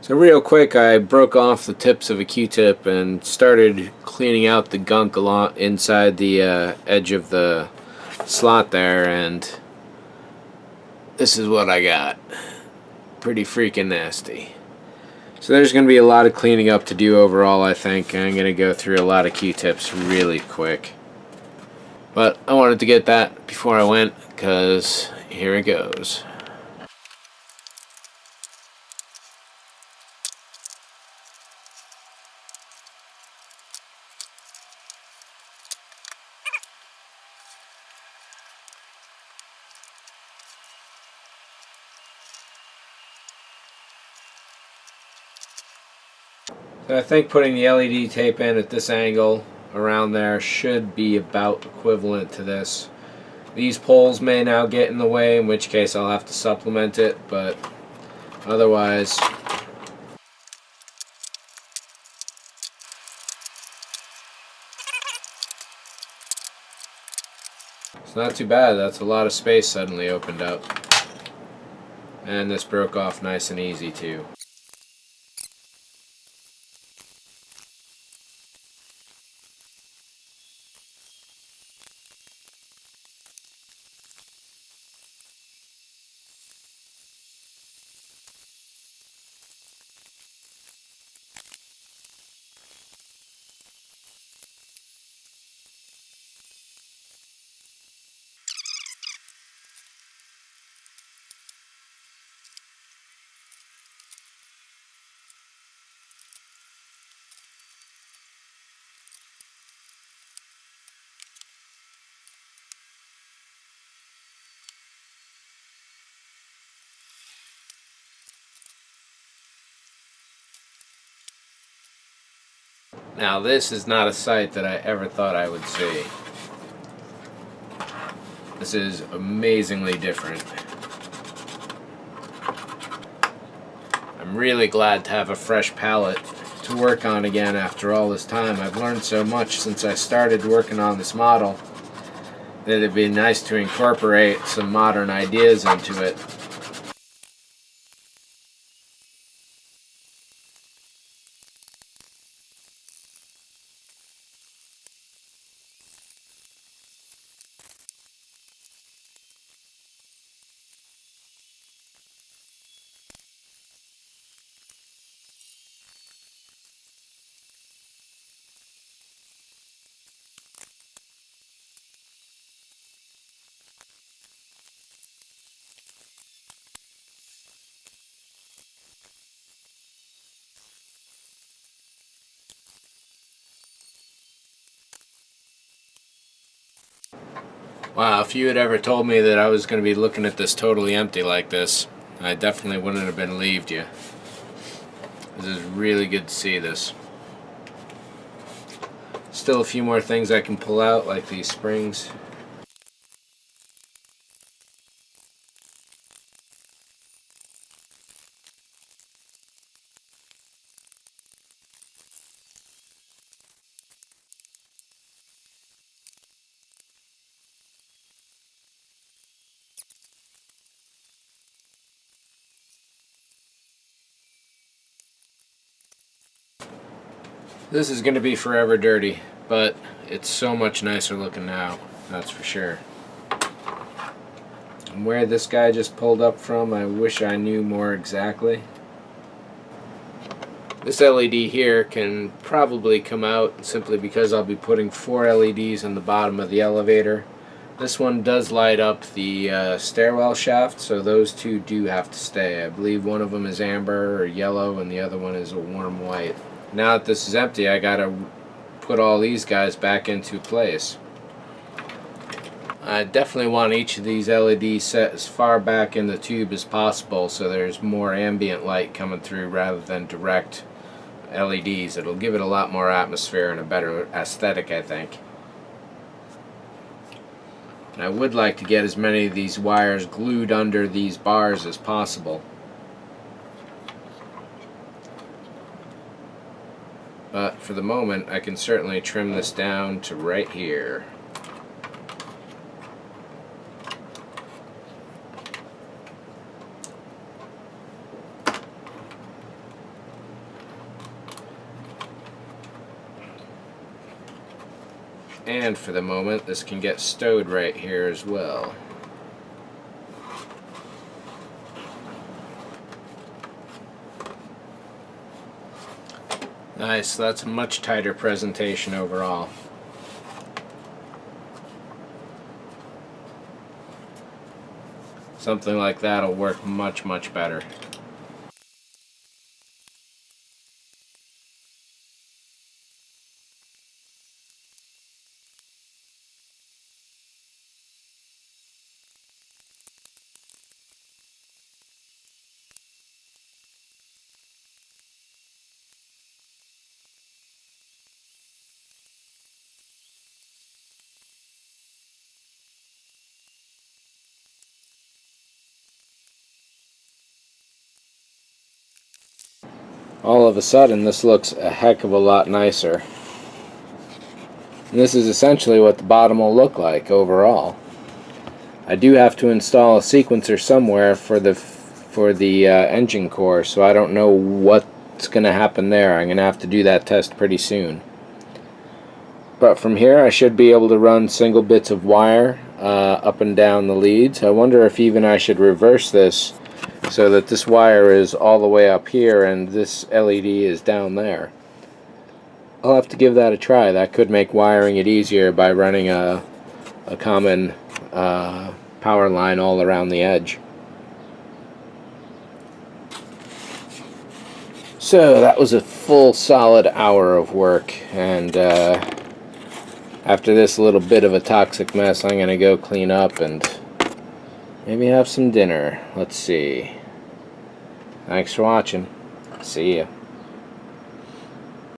So real quick, I broke off the tips of a Q-tip and started cleaning out the gunk along inside the edge of the slot there, and this is what I got. Pretty freaking nasty. So there's going to be a lot of cleaning up to do overall, I think. I'm going to go through a lot of Q-tips really quick. But I wanted to get that before I went, because here it goes. So I think putting the LED tape in at this angle around there should be about equivalent to this. These poles may now get in the way, in which case I'll have to supplement it, but otherwise it's not too bad. That's a lot of space suddenly opened up. And this broke off nice and easy too. Now this is not a sight that I ever thought I would see. This is amazingly different. I'm really glad to have a fresh palette to work on again after all this time. I've learned so much since I started working on this model that it'd be nice to incorporate some modern ideas into it. Wow, if you had ever told me that I was going to be looking at this totally empty like this, I definitely wouldn't have believed you. This is really good to see this. Still a few more things I can pull out, like these springs. This is going to be forever dirty, but it's so much nicer looking now, that's for sure. And where this guy just pulled up from, I wish I knew more exactly. This LED here can probably come out simply because I'll be putting 4 LEDs on the bottom of the elevator. This one does light up the stairwell shaft, so those two do have to stay. I believe one of them is amber or yellow and the other one is a warm white. Now that this is empty, I gotta put all these guys back into place. I definitely want each of these LEDs set as far back in the tube as possible so there's more ambient light coming through rather than direct LEDs. It'll give it a lot more atmosphere and a better aesthetic, I think. And I would like to get as many of these wires glued under these bars as possible. But for the moment, I can certainly trim this down to right here. And for the moment, this can get stowed right here as well. Nice, that's a much tighter presentation overall. Something like that will work much, much better. All of a sudden, this looks a heck of a lot nicer. And this is essentially what the bottom will look like overall. I do have to install a sequencer somewhere for the engine core, so I don't know what's going to happen there. I'm going to have to do that test pretty soon. But from here, I should be able to run single bits of wire up and down the leads. I wonder if even I should reverse this so that this wire is all the way up here and this LED is down there. I'll have to give that a try. That could make wiring it easier by running a common power line all around the edge. So that was a full solid hour of work, and after this little bit of a toxic mess, I'm going to go clean up and maybe have some dinner. Let's see. Thanks for watching. See ya.